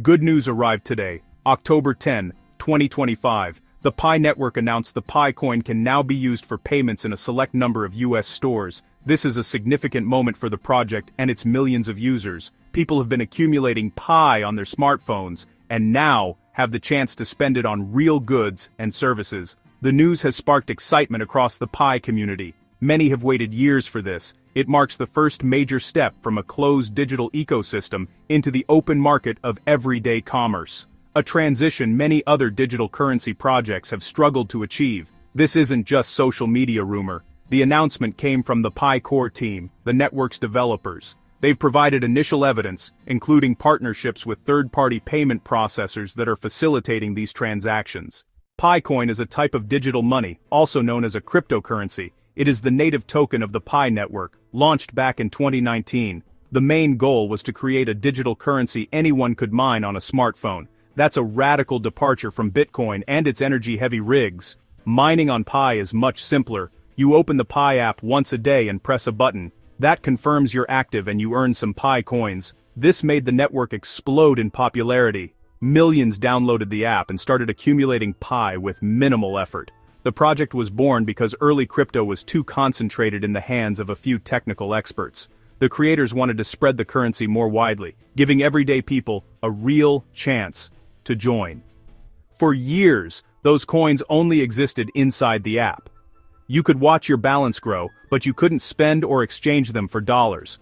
Good news arrived today, October 10, 2025. The Pi network announced the Pi coin can now be used for payments in a select number of US stores. This is a significant moment for the project and its millions of users. People have been accumulating Pi on their smartphones, and now have the chance to spend it on real goods and services. The news has sparked excitement across the Pi community. Many have waited years for this. It marks the first major step from a closed digital ecosystem into the open market of everyday commerce. A transition many other digital currency projects have struggled to achieve. This isn't just social media rumor. The announcement came from the Pi core team, the network's developers. They've provided initial evidence, including partnerships with third-party payment processors that are facilitating these transactions. Pi coin is a type of digital money, also known as a cryptocurrency. It is the native token of the Pi network, launched back in 2019. The main goal was to create a digital currency anyone could mine on a smartphone. That's a radical departure from Bitcoin and its energy-heavy rigs. Mining on Pi is much simpler. You open the Pi app once a day and press a button. That confirms you're active and you earn some Pi coins. This made the network explode in popularity. Millions downloaded the app and started accumulating Pi with minimal effort. The project was born because early crypto was too concentrated in the hands of a few technical experts. The creators wanted to spread the currency more widely, giving everyday people a real chance to join. For years, those coins only existed inside the app. You could watch your balance grow, but you couldn't spend or exchange them for dollars.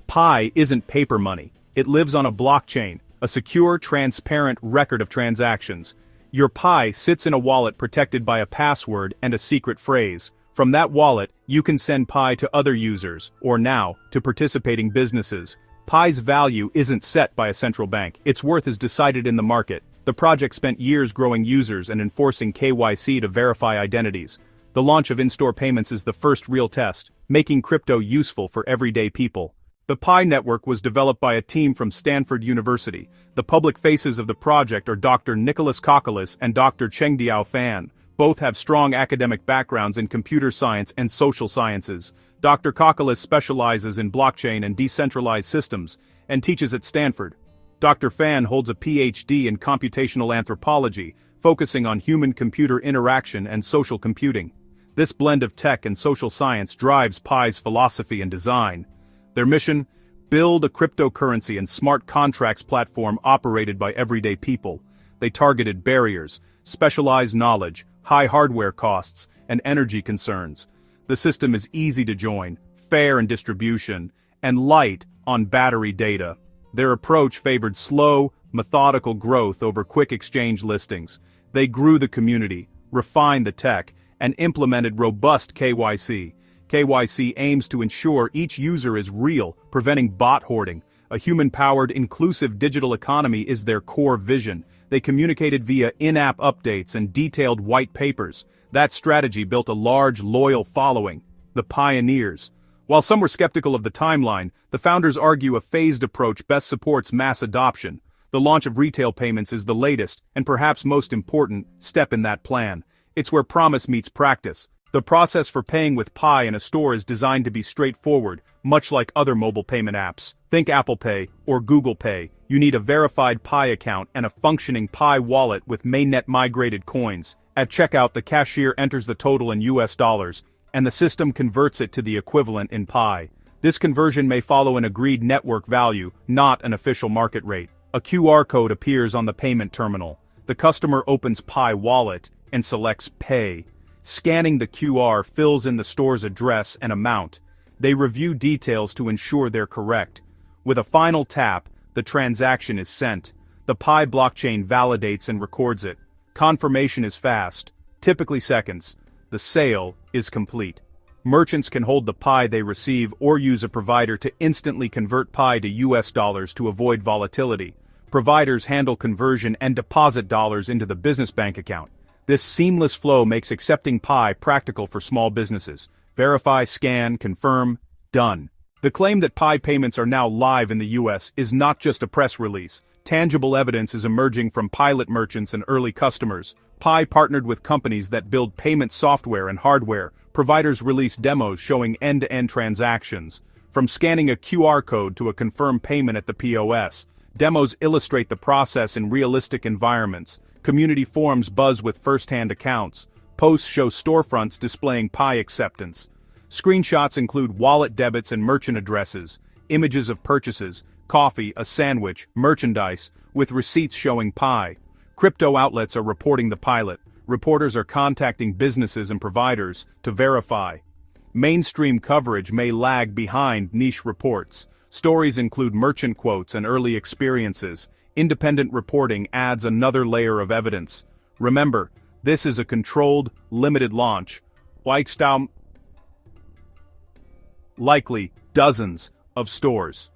Pi isn't paper money. It lives on a blockchain, a secure, transparent record of transactions. Your Pi sits in a wallet protected by a password and a secret phrase. From that wallet, you can send Pi to other users, or now, to participating businesses. Pi's value isn't set by a central bank. Its worth is decided in the market. The project spent years growing users and enforcing KYC to verify identities. The launch of in-store payments is the first real test, making crypto useful for everyday people. The Pi network was developed by a team from Stanford University. The public faces of the project are Dr. Nicholas Kokolis and Dr. Chengdiao Fan. Both have strong academic backgrounds in computer science and social sciences. Dr. Kokolis specializes in blockchain and decentralized systems, and teaches at Stanford. Dr. Fan holds a PhD in computational anthropology, focusing on human-computer interaction and social computing. This blend of tech and social science drives Pi's philosophy and design. Their mission? Build a cryptocurrency and smart contracts platform operated by everyday people. They targeted barriers, specialized knowledge, high hardware costs, and energy concerns. The system is easy to join, fair in distribution, and light on battery data. Their approach favored slow, methodical growth over quick exchange listings. They grew the community, refined the tech, and implemented robust KYC. KYC aims to ensure each user is real, preventing bot hoarding. A human-powered, inclusive digital economy is their core vision. They communicated via in-app updates and detailed white papers. That strategy built a large, loyal following, the pioneers. While some were skeptical of the timeline, the founders argue a phased approach best supports mass adoption. The launch of retail payments is the latest, and perhaps most important, step in that plan. It's where promise meets practice. The process for paying with Pi in a store is designed to be straightforward, much like other mobile payment apps. Think Apple Pay or Google Pay. You need a verified Pi account and a functioning Pi wallet with mainnet migrated coins. At checkout, the cashier enters the total in US dollars, and the system converts it to the equivalent in Pi. This conversion may follow an agreed network value, not an official market rate. A QR code appears on the payment terminal. The customer opens Pi wallet and selects Pay. Scanning the QR fills in the store's address and amount. They review details to ensure they're correct. With a final tap, the transaction is sent. The Pi blockchain validates and records it. Confirmation is fast, typically seconds. The sale is complete. Merchants can hold the Pi they receive or use a provider to instantly convert Pi to US dollars to avoid volatility. Providers handle conversion and deposit dollars into the business bank account. This seamless flow makes accepting Pi practical for small businesses. Verify, scan, confirm, done. The claim that Pi payments are now live in the US is not just a press release. Tangible evidence is emerging from pilot merchants and early customers. Pi partnered with companies that build payment software and hardware. Providers release demos showing end-to-end transactions. From scanning a QR code to a confirmed payment at the POS. Demos illustrate the process in realistic environments. Community forums buzz with first-hand accounts. Posts show storefronts displaying Pi acceptance. Screenshots include wallet debits and merchant addresses, images of purchases, coffee, a sandwich, merchandise, with receipts showing Pi. Crypto outlets are reporting the pilot. Reporters are contacting businesses and providers to verify. Mainstream coverage may lag behind niche reports. Stories include merchant quotes and early experiences. Independent reporting adds another layer of evidence. Remember, this is a controlled, limited launch. Likely dozens of stores.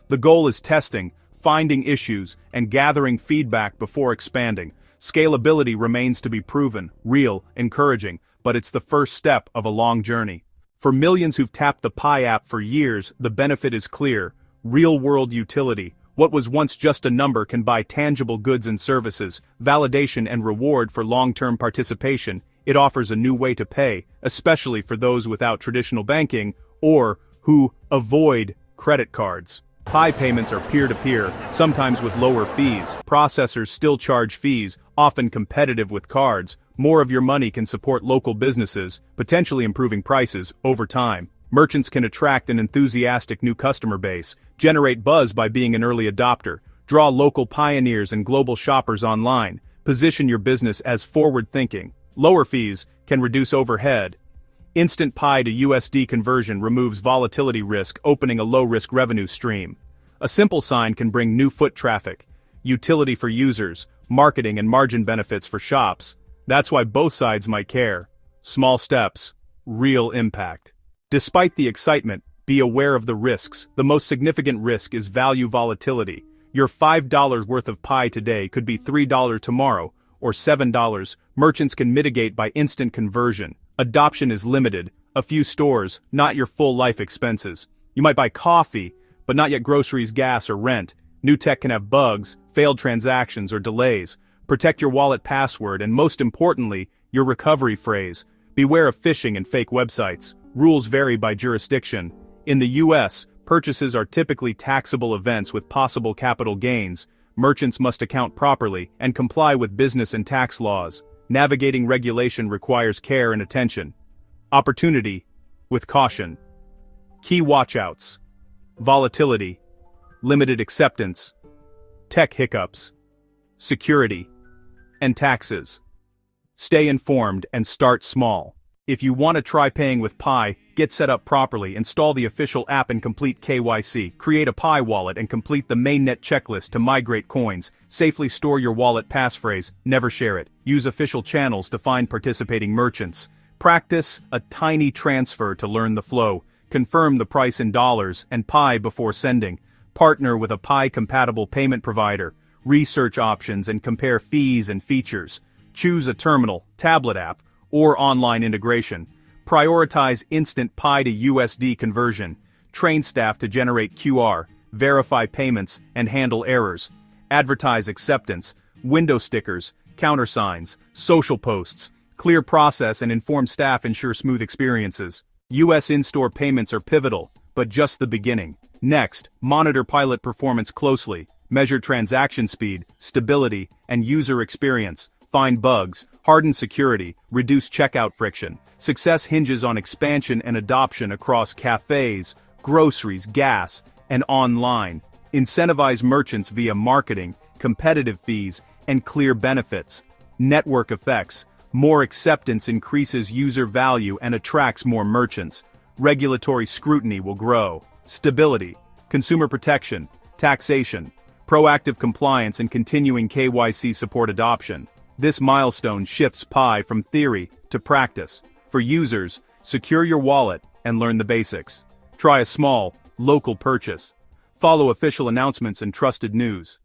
The goal is testing, finding issues, and gathering feedback before expanding. Scalability remains to be proven, real, encouraging, but it's the first step of a long journey. For millions who've tapped the Pi app for years, the benefit is clear. Real-world utility. What was once just a number can buy tangible goods and services, validation and reward for long-term participation. It offers a new way to pay, especially for those without traditional banking or who avoid credit cards. Pi payments are peer-to-peer, sometimes with lower fees. Processors still charge fees, often competitive with cards. More of your money can support local businesses, potentially improving prices over time. Merchants can attract an enthusiastic new customer base, generate buzz by being an early adopter, draw local pioneers and global shoppers online, position your business as forward-thinking. Lower fees can reduce overhead. Instant Pi to USD conversion removes volatility risk, opening a low-risk revenue stream. A simple sign can bring new foot traffic, utility for users, marketing and margin benefits for shops. That's why both sides might care. Small steps, real impact. Despite the excitement, be aware of the risks. The most significant risk is value volatility. Your $5 worth of Pi today could be $3 tomorrow, or $7. Merchants can mitigate by instant conversion. Adoption is limited. A few stores, not your full life expenses. You might buy coffee, but not yet groceries, gas, or rent. New tech can have bugs, failed transactions, or delays. Protect your wallet password and, most importantly, your recovery phrase. Beware of phishing and fake websites. Rules vary by jurisdiction. In the US, purchases are typically taxable events with possible capital gains. Merchants must account properly and comply with business and tax laws. Navigating regulation requires care and attention. Opportunity, with caution. Key watchouts. Volatility. Limited acceptance. Tech hiccups. Security. And taxes. Stay informed and start small. If you want to try paying with Pi, get set up properly, install the official app and complete KYC, create a Pi wallet and complete the mainnet checklist to migrate coins, safely store your wallet passphrase, never share it, use official channels to find participating merchants, practice a tiny transfer to learn the flow, confirm the price in dollars and Pi before sending, partner with a Pi-compatible payment provider, research options and compare fees and features, choose a terminal, tablet app, or online integration. Prioritize instant Pi to USD conversion. Train staff to generate QR, verify payments, and handle errors. Advertise acceptance, window stickers, countersigns, social posts. Clear process and informed staff ensure smooth experiences. US in-store payments are pivotal, but just the beginning. Next, monitor pilot performance closely. Measure transaction speed, stability, and user experience. Find bugs, harden security, reduce checkout friction. Success hinges on expansion and adoption across cafes, groceries, gas, and online. Incentivize merchants via marketing, competitive fees, and clear benefits. Network effects. More acceptance increases user value and attracts more merchants. Regulatory scrutiny will grow. Stability, consumer protection, taxation, proactive compliance and continuing KYC support adoption. This milestone shifts Pi from theory to practice. For users, secure your wallet and learn the basics. Try a small, local purchase. Follow official announcements and trusted news.